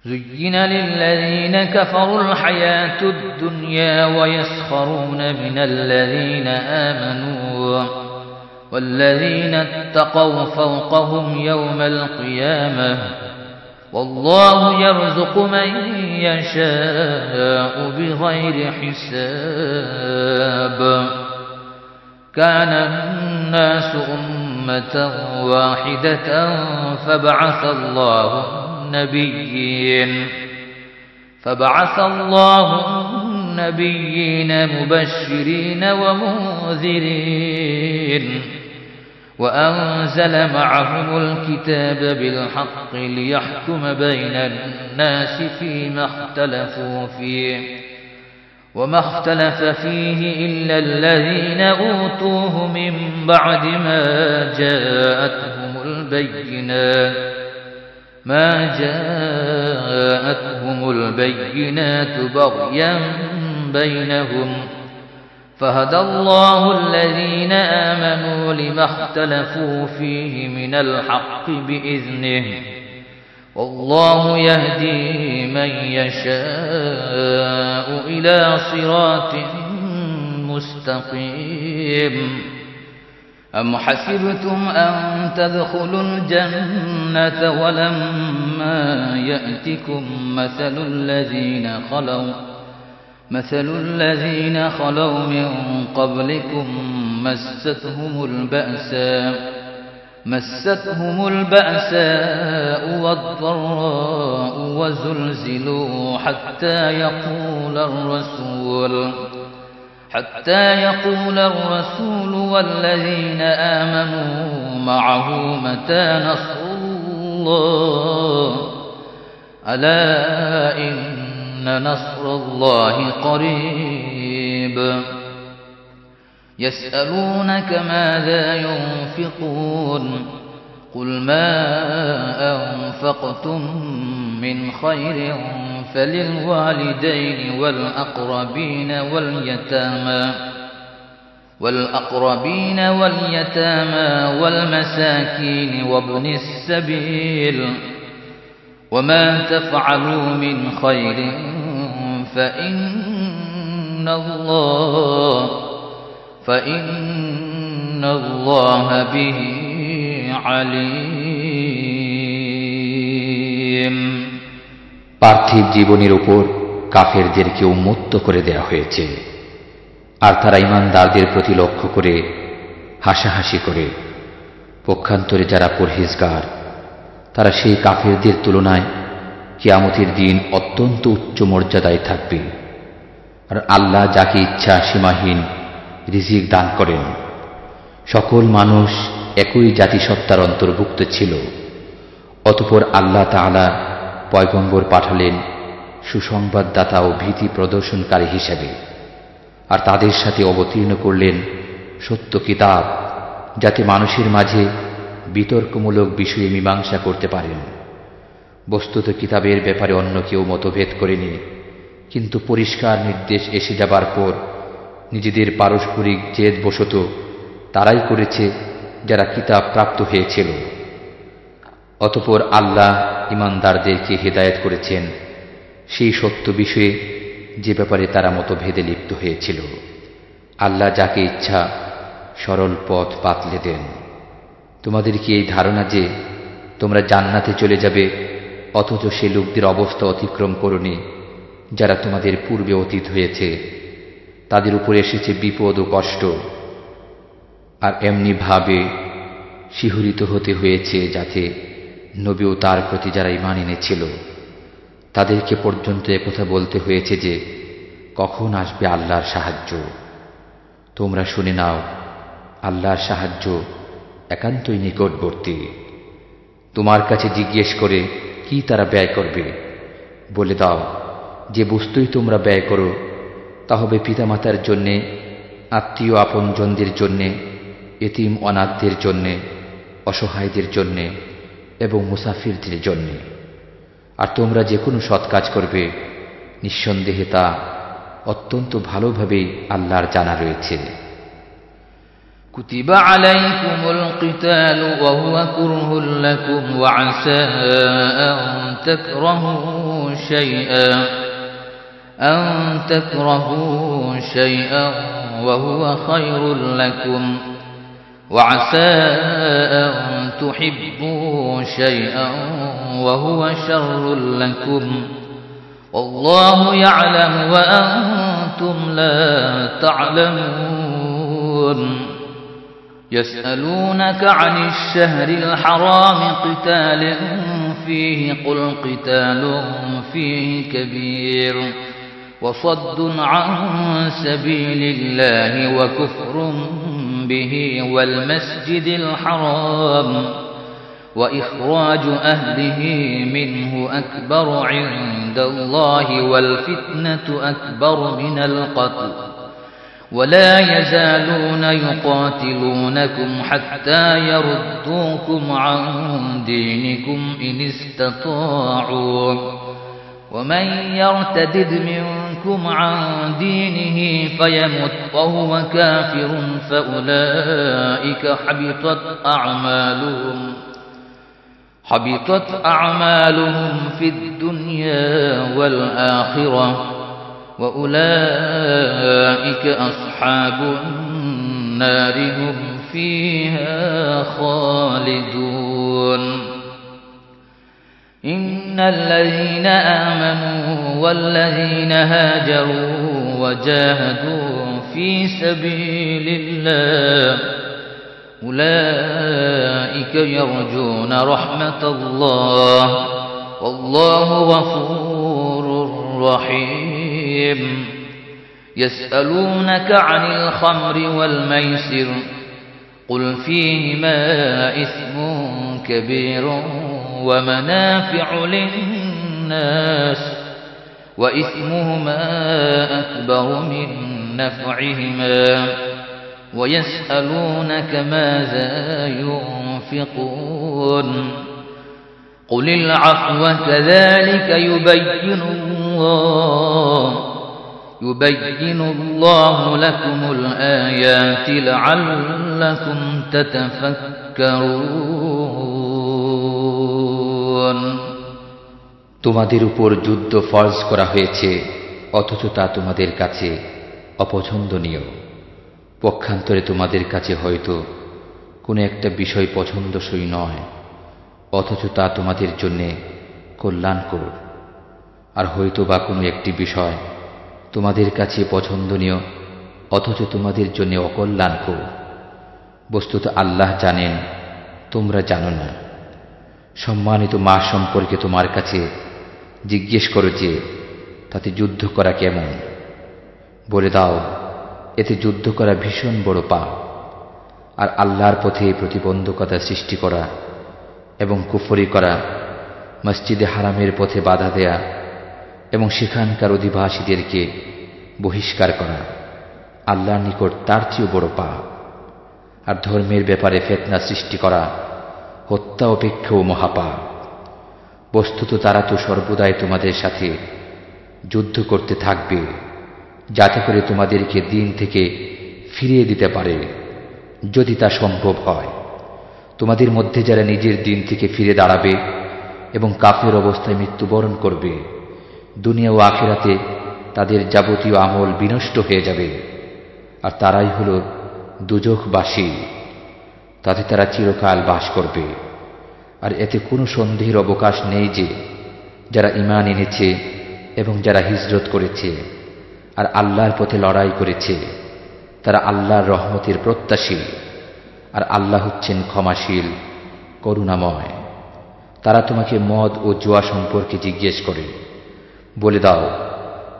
زين للذين كفروا الحياة الدنيا ويسخرون من الذين آمنوا والذين اتقوا فوقهم يوم القيامة والله يرزق من يشاء بغير حساب كان الناس أمة واحدة فبعث الله النبيين مبشرين ومنذرين وأنزل معهم الكتاب بالحق ليحكم بين الناس فيما اختلفوا فيه وما اختلف فيه إلا الذين أوتوه من بعد ما جاءتهم البينات بغيا بينهم فهدى الله الذين آمنوا لما اختلفوا فيه من الحق بإذنه والله يهدي من يشاء إلى صراط مستقيم أم حسبتم أن تدخلوا الجنة ولما يأتكم مثل الذين خلوا من قبلكم مستهم البأساء والضراء وزلزلوا حتى يقول الرسول والذين آمنوا معه متى نصر الله ألا إن نصر الله قريب يسألونك ماذا ينفقون قل ما أنفقتم من خير فللوالدين والأقربين واليتامى والمساكين وابن السبيل وما تفعلوا من خير فإن الله به عليم পার্থিব জীবনের উপর কাফেরদেরকে উন্মুক্ত করে দেয়া হয়েছে আর তারা ঈমানদারদের প্রতি লক্ষ্য করে হাসাহাসি করে পক্ষান্তরে যারা পরহেজগার তারা সেই কাফেরদের তুলনায় কিয়ামতের দিন অত্যন্ত উচ্চ মর্যাদায় থাকবে আর আল্লাহ যাকে ইচ্ছা সীমাহীন রিজিক দান করেন সকল মানুষ একই জাতিসত্তার অন্তর্ভুক্ত ছিল অতঃপর আল্লাহ তাআলা পয়গম্বর পাঠালেন সুসংবাদদাতা ও ভীতি প্রদর্শনকারী হিসেবে আর তাদের সাথে অবতীর্ণ করলেন সত্য কিতাব যাতে মানুষের মাঝে বিতর্কমূলক বিষয়ে মীমাংসা করতে পারেন বস্তুত কিতাবের ব্যাপারে অন্য কেউ মতভেদ করেনি কিন্তু পরিষ্কার নির্দেশ এসে যাবার পর নিজেদের পারস্পরিক জেদবশত তারাই করেছে যারা কিতাব প্রাপ্ত হয়েছিল অতঃপর আল্লাহ ঈমানদারদেরকে হেদায়েত করেছেন সেই সত্য বিষয়ে যে ব্যাপারে তারা মতভেদে লিপ্ত হয়েছিল আল্লাহ যাকে ইচ্ছা সরল পথ বাতলে দেন তোমাদের কি এই ধারণা যে তোমরা জান্নাতে চলে যাবে অথচ সে লোকদের অবস্থা অতিক্রম করনি যারা তোমাদের পূর্বে অতীত হয়েছে তাদের উপর এসেছে বিপদ ও কষ্ট আর এমনি ভাবে শিহরিত হতে হয়েছে যাতে নবী ও তার প্রতি যারা ঈমান এনেছিল তাদেরকে পর্যন্ত একথা বলতে হয়েছে যে কখন আসবে আল্লাহর সাহায্য তোমরা শুনে নাও আল্লাহর সাহায্য একান্তই নিকটবর্তী তোমার কাছে জিজ্ঞেস করে কি তারা ব্যয় করবে বলে দাও যে বস্তুই তোমরা ব্যয় করো তা হবে পিতামাতার জন্যে আত্মীয় আপনজনদের জন্যে এতিম অনাথদের জন্যে অসহায়দের জন্যে এবং মুসাফিরদের জন্যে আর তোমরা যে কোনো সৎ কাজ করবে নিঃসন্দেহে তা অত্যন্ত ভালোভাবেই আল্লাহর জানা রয়েছে كتب عليكم القتال وهو كره لكم وعسى أن تكرهوا تكرهوا شيئا وهو خير لكم وعسى أن تحبوا شيئا وهو شر لكم والله يعلم وأنتم لا تعلمون يسألونك عن الشهر الحرام قتال فيه قل قتال فيه كبير وصد عن سبيل الله وكفر به والمسجد الحرام وإخراج أهله منه أكبر عند الله والفتنة أكبر من القتل ولا يزالون يقاتلونكم حتى يردوكم عن دينكم إن استطاعوا ومن يرتدد منكم عن دينه فيمت وهو كافر فأولئك حبطت أعمالهم في الدنيا والآخرة وأولئك أصحاب النار هم فيها خالدون إن الذين آمنوا والذين هاجروا وجاهدوا في سبيل الله أولئك يرجون رحمة الله والله غفور رحيم يسألونك عن الخمر والميسر قل فيهما إثم كبير ومنافع للناس وإثمهما أكبر من نفعهما ويسألونك ماذا ينفقون قل العفو كذلك يبين الله لكم الآيات لعلكم تتفكرون তোমাদের উপর যুদ্ধ ফরজ করা হয়েছে অথচ তা তোমাদের কাছে অপছন্দনীয় পক্ষান্তরে তোমাদের কাছে হয়তো কোনো একটা বিষয় পছন্দসই নয় অথচ তা তোমাদের জন্য কল্যাণকর আর হয়তো বা কোনো একটি বিষয় তোমাদের কাছে পছন্দনীয় অথচ তোমাদের জন্য অকল্যাণকর বস্তুত আল্লাহ জানেন তোমরা জানো না সম্মানিত মা সম্পর্কে তোমার কাছে জিজ্ঞেস করো যে তাতে যুদ্ধ করা কেমন বলে দাও এতে যুদ্ধ করা ভীষণ বড় পাপ আর আল্লাহর পথে প্রতিবন্ধকতা সৃষ্টি করা এবং কুফরি করা মসজিদে হারামের পথে বাধা দেয়া এবং সেখানকার অধিবাসীদেরকে বহিষ্কার করা আল্লাহর নিকট তার চেয়েও বড় পাপ আর ধর্মের ব্যাপারে ফিতনা সৃষ্টি করা হত্যা অপেক্ষাও মহাপাপ বস্তুত তারা তো সর্বদাই তোমাদের সাথে যুদ্ধ করতে থাকবে যাতে করে তোমাদেরকে দিন থেকে ফিরিয়ে দিতে পারে যদি তা সম্ভব হয় তোমাদের মধ্যে যারা নিজের দিন থেকে ফিরে দাঁড়াবে এবং কাফের অবস্থায় মৃত্যুবরণ করবে দুনিয়া ও আখিরাতে তাদের যাবতীয় আমল বিনষ্ট হয়ে যাবে আর তারাই হল দুজখবাসী তাতে তারা চিরকাল বাস করবে আর এতে কোনো সন্দেহের অবকাশ নেই যে যারা ঈমান এনেছে এবং যারা হিজরত করেছে আর আল্লাহর পথে লড়াই করেছে তারা আল্লাহর রহমতের প্রত্যাশী আর আল্লাহ হচ্ছেন ক্ষমাশীল করুণাময় তারা তোমাকে মদ ও জুয়া সম্পর্কে জিজ্ঞেস করে বলে দাও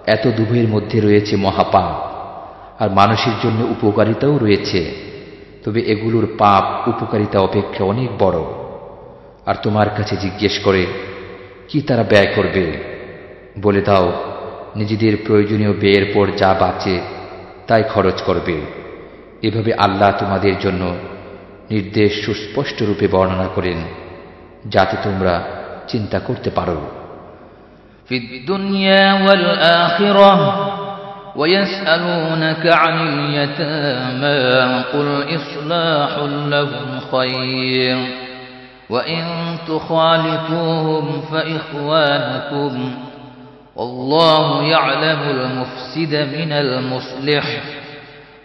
এত দুভের মধ্যে রয়েছে মহাপাপ আর মানুষের জন্য উপকারিতাও রয়েছে তবে এগুলোর পাপ উপকারিতা অপেক্ষা অনেক বড় আর তোমার কাছে জিজ্ঞেস করে কি তারা ব্যয় করবে বলে দাও নিজেদের প্রয়োজনীয় ব্যয়ের পর যা বাঁচে তাই খরচ করবে এভাবে আল্লাহ তোমাদের জন্য নির্দেশ সুস্পষ্ট রূপে বর্ণনা করেন যাতে তোমরা চিন্তা করতে পারো ফিদ দুনিয়া ওয়াল আখিরাহ ويسألونك عن اليتامى قل إصلاح لهم خير وإن تخالطوهم فإخوانكم والله يعلم المفسد من المصلح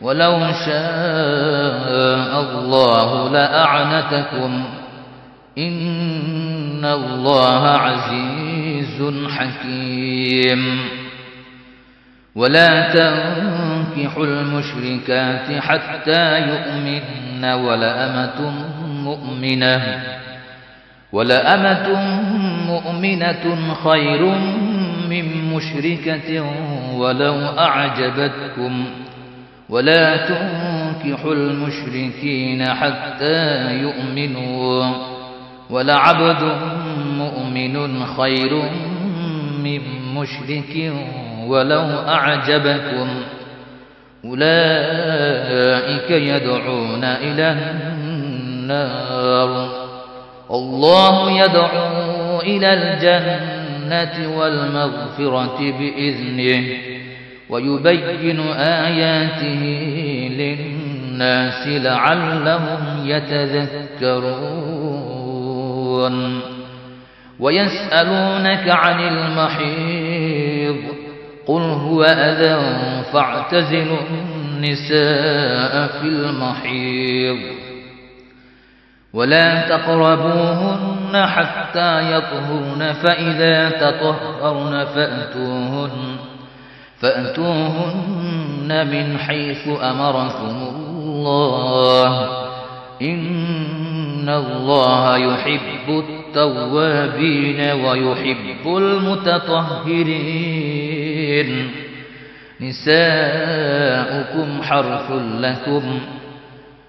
ولو شاء الله لأعنتكم إن الله عزيز حكيم ولا تنكحوا المشركات حتى يؤمنن ولأمة مؤمنة خير من مشركة ولو أعجبتكم ولا تنكحوا المشركين حتى يؤمنوا ولعبد مؤمن خير من مشرك ولو أعجبكم أولئك يدعون إلى النار الله يدعو إلى الجنة والمغفرة بإذنه ويبين آياته للناس لعلهم يتذكرون ويسألونك عن المحيض قل هو أذى فاعتزلوا النساء في المحيض ولا تقربوهن حتى يطهرن فإذا تطهرن فأتوهن من حيث أمركم الله إن الله يحب التوابين ويحب المتطهرين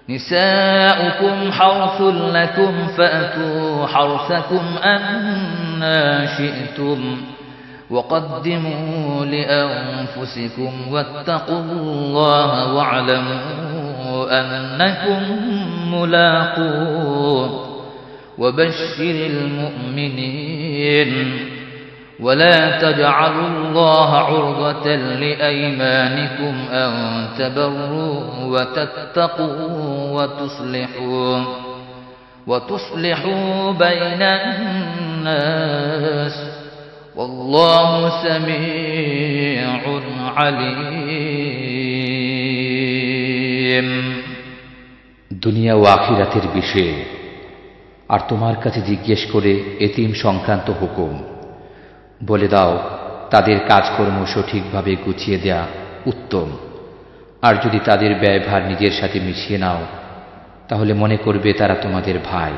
نساؤكم حرث لكم فأتوا حرثكم أنى شئتم وقدموا لأنفسكم واتقوا الله واعلموا أنكم ملاقوه وبشر المؤمنين ولا تجعلوا الله عرضة لأيمانكم أن تبروا وتتقوا وتصلحوا بين الناس والله سميع عليم দুনিয়া ও আখিরাতের বিষয়ে আর তোমার কাছে জিজ্ঞেস করে এতিম সংক্রান্ত হুকুম বলে দাও তাদের কাজকর্ম সঠিকভাবে গুছিয়ে দেয়া উত্তম আর যদি তাদের ব্যয়ভার নিজের সাথে মিশিয়ে নাও তাহলে মনে করবে তারা তোমাদের ভাই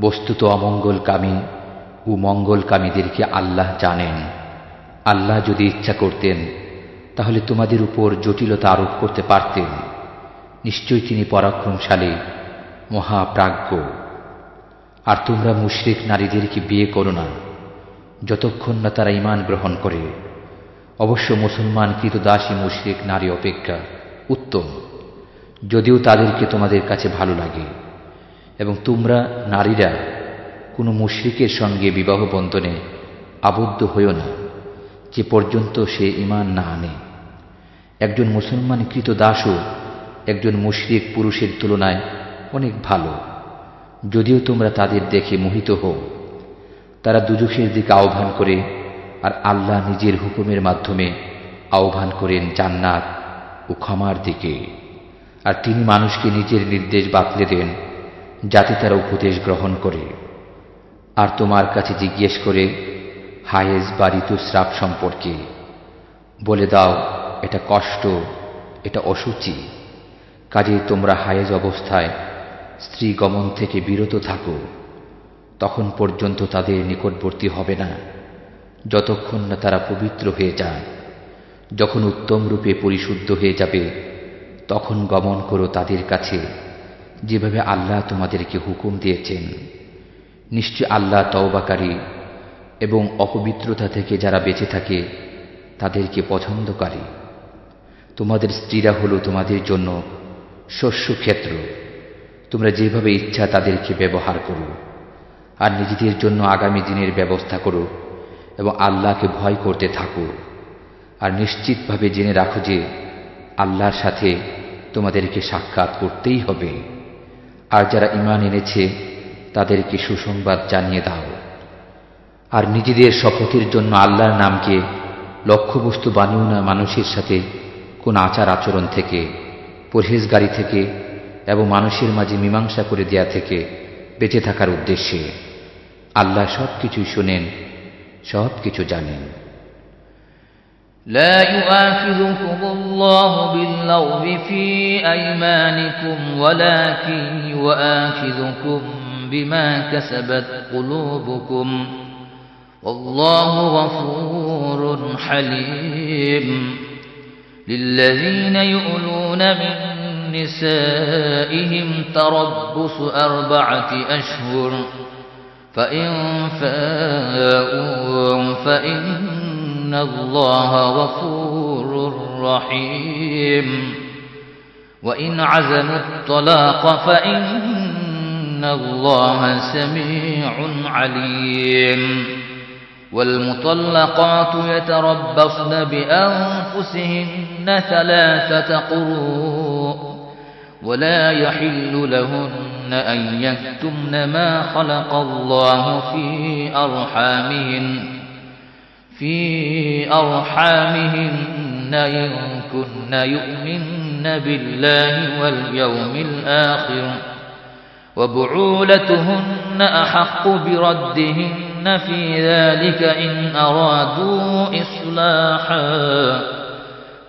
বস্তুত অমঙ্গলকামী ও মঙ্গলকামীদেরকে আল্লাহ জানেন আল্লাহ যদি ইচ্ছা করতেন তাহলে তোমাদের উপর জটিলতা আরোপ করতে পারতেন নিশ্চয়ই তিনি পরাক্রমশালী মহাপ্রাজ্ঞ আর তোমরা মুশরিক নারীদেরকে বিয়ে করো না যতক্ষণ না তারা ঈমান গ্রহণ করে অবশ্য মুসলমান কৃতদাসী মুশরিক নারী অপেক্ষা উত্তম যদিও তাদেরকে তোমাদের কাছে ভালো লাগে এবং তোমরা নারীরা কোনো মুশরিকের সঙ্গে বিবাহ বন্ধনে আবদ্ধ হইও না যে পর্যন্ত সে ঈমান না আনে একজন মুসলমান কৃতদাসও একজন মুশরিক পুরুষের তুলনায় অনেক ভালো যদিও তোমরা তাদের দেখে মোহিত হও তারা দুজখের দিকে আহ্বান করে আর আল্লাহ নিজের হুকুমের মাধ্যমে আহ্বান করেন জান্নাত ও ক্ষমার দিকে আর তিনি মানুষকে নিজের নির্দেশ বাতলে দেন যাতে তারা উপদেশ গ্রহণ করে আর তোমার কাছে জিজ্ঞেস করে হায়েজ বা ঋতুস্রাব সম্পর্কে বলে দাও এটা কষ্ট এটা অসুচি কাজেই তোমরা হায়েজ অবস্থায় স্ত্রী গমন থেকে বিরত থাকো তখন পর্যন্ত তাদের নিকটবর্তী হবে না যতক্ষণ না তারা পবিত্র হয়ে যায় যখন উত্তম রূপে পরিশুদ্ধ হয়ে যাবে তখন গমন করো তাদের কাছে যেভাবে আল্লাহ তোমাদেরকে হুকুম দিয়েছেন নিশ্চয় আল্লাহ তওবাকারী এবং অপবিত্রতা থেকে যারা বেঁচে থাকে তাদেরকে পছন্দকারী তোমাদের স্ত্রীরা হলো তোমাদের জন্য শস্যক্ষেত্র তোমরা যেভাবে ইচ্ছা তাদেরকে ব্যবহার করো আর নিজেদের জন্য আগামী দিনের ব্যবস্থা করো এবং আল্লাহকে ভয় করতে থাকো আর নিশ্চিতভাবে জেনে রাখো যে আল্লাহর সাথে তোমাদেরকে সাক্ষাৎ করতেই হবে আর যারা ঈমান এনেছে তাদেরকে সুসংবাদ জানিয়ে দাও আর নিজেদের শপথের জন্য আল্লাহর নামকে লক্ষ্যবস্তু বানিও না মানুষের সাথে কোন আচার আচরণ থেকে, পরহেজগারি থেকে এবং মানুষের মাঝে মীমাংসা করে দেয়া থেকে বেঁচে থাকার উদ্দেশ্যে। আল্লাহ সবকিছুই শোনেন, সবকিছু জানেন। لا يؤاخذكم الله باللغو في أيمانكم ولكن يؤاخذكم بما كسبت قلوبكم والله غفور حليم للذين يؤلون من نسائهم تربص 4 أشهر فإن فاءوا فإن الله غفور رحيم وإن عزموا الطلاق فإن الله سميع عليم والمطلقات يتربصن بأنفسهن 3 قروء ولا يحل لهن أن يكتمن ما خلق الله في أرحامهن إن كن يؤمن بالله واليوم الآخر وبعولتهن أحق بردهن في ذلك إن أرادوا إصلاحا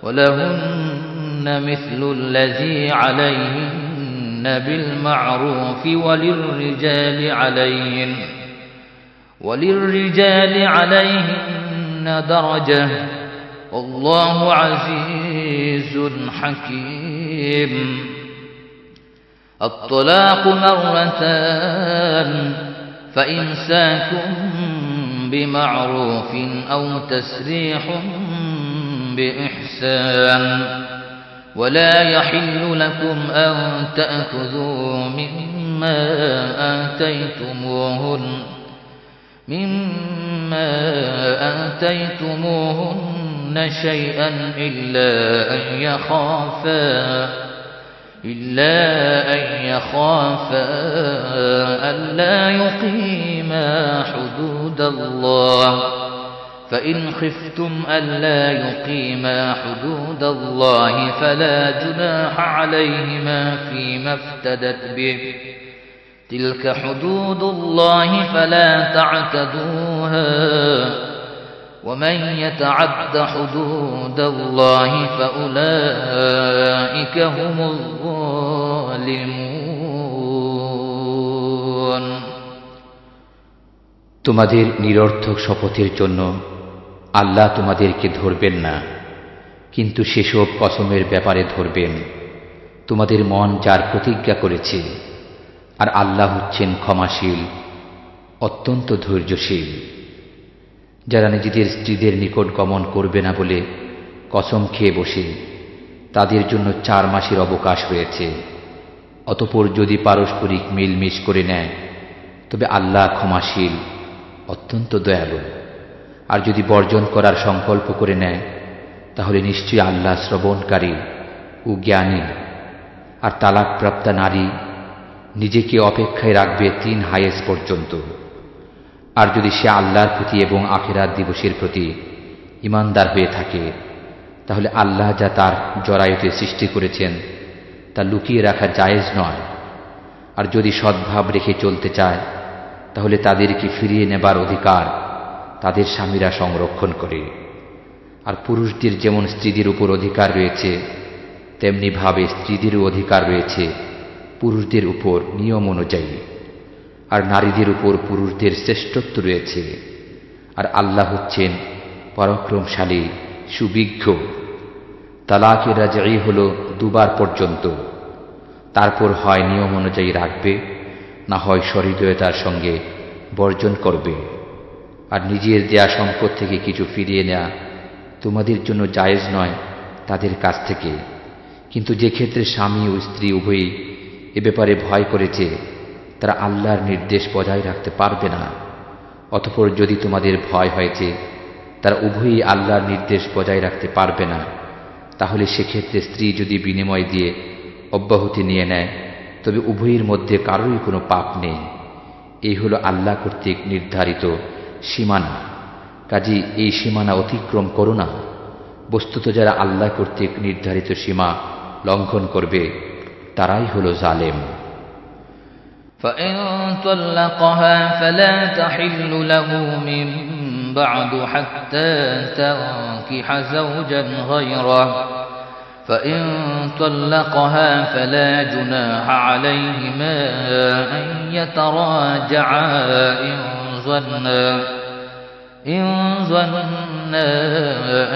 ولهن مثل الذي عليهن بالمعروف وللرجال عليهن درجة والله عزيز حكيم الطلاق 2 فإمساك بمعروف أو تسريح بإحسان ولا يحل لكم أن تأخذوا مما آتيتموهن شيئا إلا أن يخافا ألا يقيما حدود الله فإن خفتم ألا يقيما حدود الله فلا جناح عليهما فيما افتدت به تلك حدود الله فلا تعتدوها ومن يتعد حدود الله فأولئك هم الظالمون তোমাদের নিরর্থক শপথের জন্য আল্লাহ তোমাদেরকে ধরবেন না, কিন্তু সেসব কসমের ব্যাপারে ধরবেন তোমাদের মন যার প্রতিজ্ঞা করেছে। আর আল্লাহ হচ্ছেন ক্ষমাশীল, অত্যন্ত ধৈর্যশীল। যারা নিজেদের স্ত্রীদের নিকট গমন করবে না বলে কসম খেয়ে বসে, তাদের জন্য 4 মাসের অবকাশ রয়েছে। অতঃপর যদি পারস্পরিক মিলমিশ করে নেয় তবে আল্লাহ ক্ষমাশীল, অত্যন্ত দয়ালু। আর যদি বর্জন করার সংকল্প করে নেয় তাহলে নিশ্চয়ই আল্লাহ শ্রবণকারী ও জ্ঞানী। আর তালাকপ্রাপ্তা নারী নিজেকে অপেক্ষায় রাখবে 3 হায়েজ পর্যন্ত। আর যদি সে আল্লাহর প্রতি এবং আখিরাত দিবসের প্রতি ঈমানদার হয়ে থাকে তাহলে আল্লাহ যা তার জরায়ুতে সৃষ্টি করেছেন তা লুকিয়ে রাখা জায়েজ নয়। আর যদি সদ্ভাব রেখে চলতে চায় তাহলে তাদেরকে ফিরিয়ে নেবার অধিকার তাদের স্বামীরা সংরক্ষণ করে। আর পুরুষদের যেমন স্ত্রীদের উপর অধিকার রয়েছে তেমনি ভাবে স্ত্রীদেরও অধিকার রয়েছে পুরুষদের উপর নিয়ম অনুযায়ী। আর নারীদের উপর পুরুষদের শ্রেষ্ঠত্ব রয়েছে। আর আল্লাহ হচ্ছেন পরাক্রমশালী, সুবিজ্ঞ। তালাকের রাজঈ হল 2 বার পর্যন্ত, তারপর হয় নিয়ম অনুযায়ী রাখবে, না হয় সহৃদয়তার সঙ্গে বর্জন করবে। আর নিজের দেয়া সম্পদ থেকে কিছু ফিরিয়ে নেওয়া তোমাদের জন্য জায়েজ নয় তাদের কাছ থেকে, কিন্তু যে ক্ষেত্রে স্বামী ও স্ত্রী উভয়ই এ ব্যাপারে ভয় করেছে তারা আল্লাহর নির্দেশ বজায় রাখতে পারবে না। অতঃপর যদি তোমাদের ভয় হয়েছে তারা উভয়ই আল্লাহর নির্দেশ বজায় রাখতে পারবে না, তাহলে সেক্ষেত্রে স্ত্রী যদি বিনিময় দিয়ে অব্যাহতি নিয়ে নেয় তবে উভয়ের মধ্যে কারোরই কোনো পাপ নেই। এই হলো আল্লাহ কর্তৃক নির্ধারিত সীমানা, কাজী এই সীমানা অতিক্রম করো না। বস্তুত যারা আল্লাহ কর্তৃক নির্ধারিত সীমা লঙ্ঘন করবে তারাই হলো জালেম। فإن طلقها فلا تحل له من بعد حتى تنكح زوجا غيره فإن طلقها فلا جناح عليهما أن يتراجعا إن ظنا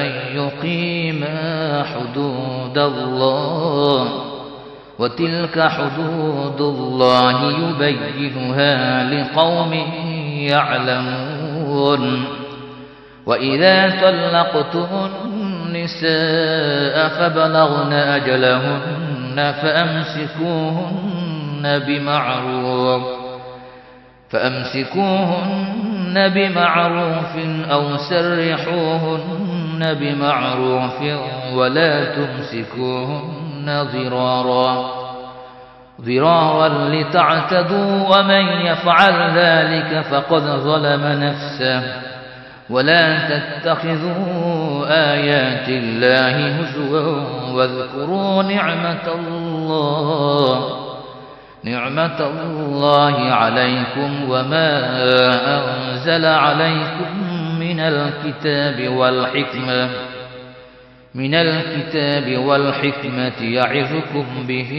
أن يقيما حدود الله وتلك حدود الله يبينها لقوم يعلمون وإذا طلقتم النساء فبلغن أجلهن فأمسكوهن بمعروف أو سرحوهن بمعروف ولا تمسكوهن ضرارا لتعتدوا ومن يفعل ذلك فقد ظلم نفسه ولا تتخذوا آيات الله هزوا واذكروا نعمة الله عليكم وما أنزل عليكم من الكتاب والحكمة يعظكم به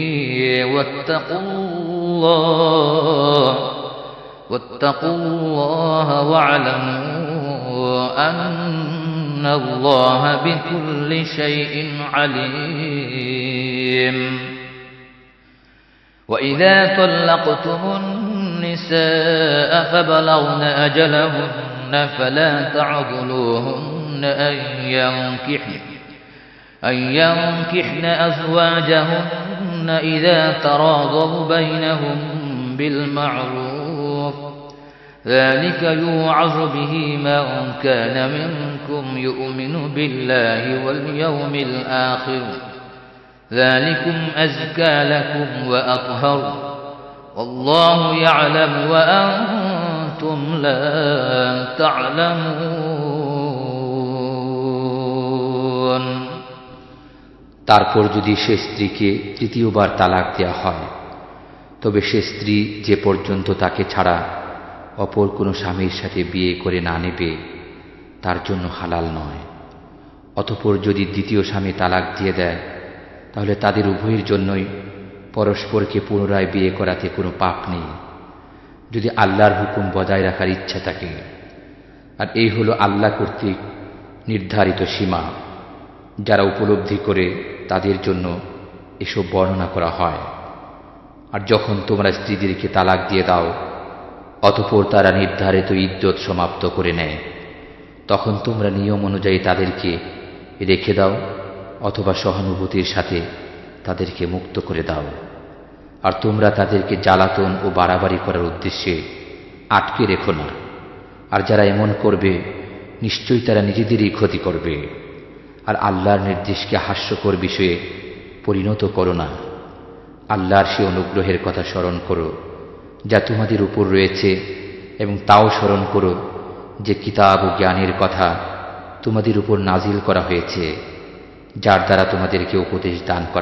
واتقوا الله واعلموا أن الله بكل شيء عليم وإذا طلقتم النساء فبلغن أجلهن فلا تعضلوهن أن ينكحن أزواجهن إذا تراضوا بينهم بالمعروف ذلك يوعظ به من كان منكم يؤمن بالله واليوم الآخر ذلكم أزكى لكم وأطهر والله يعلم وأنتم لا تعلمون তারপর যদি সে স্ত্রীকে তৃতীয়বার তালাক দেয়া হয় তবে সে স্ত্রী যে পর্যন্ত তাকে ছাড়া অপর কোনো স্বামীর সাথে বিয়ে করে না নেবে তার জন্য হালাল নয়। অতঃপর যদি দ্বিতীয় স্বামী তালাক দিয়ে দেয় তাহলে তাদের উভয়ের জন্যই পরস্পরকে পুনরায় বিয়ে করাতে কোনো পাপ নেই, যদি আল্লাহর হুকুম বজায় রাখার ইচ্ছা থাকে। আর এই হলো আল্লাহ কর্তৃক নির্ধারিত সীমা। যারা উপলব্ধি করে তাদের জন্য এসব বর্ণনা করা হয়। আর যখন তোমরা স্ত্রীদেরকে তালাক দিয়ে দাও অতঃপর তারা নির্ধারিত ইদ্যত সমাপ্ত করে নেয়, তখন তোমরা নিয়ম অনুযায়ী তাদেরকে রেখে দাও অথবা সহানুভূতির সাথে তাদেরকে মুক্ত করে দাও। আর তোমরা তাদেরকে জ্বালাতন ও বাড়াবাড়ি করার উদ্দেশ্যে আটকে রেখো না। আর যারা এমন করবে নিশ্চয়ই তারা নিজেদেরই ক্ষতি করবে। আর আল্লাহর নির্দেশকে হাস্যকর বিষয়ে পরিণত করো না। আল্লাহর সে অনুগ্রহের কথা স্মরণ করো যা তোমাদের উপর রয়েছে, এবং তাও স্মরণ করো যে কিতাব ও জ্ঞানের কথা তোমাদের উপর নাজিল করা হয়েছে, যার দ্বারা তোমাদেরকে উপদেশ দান করা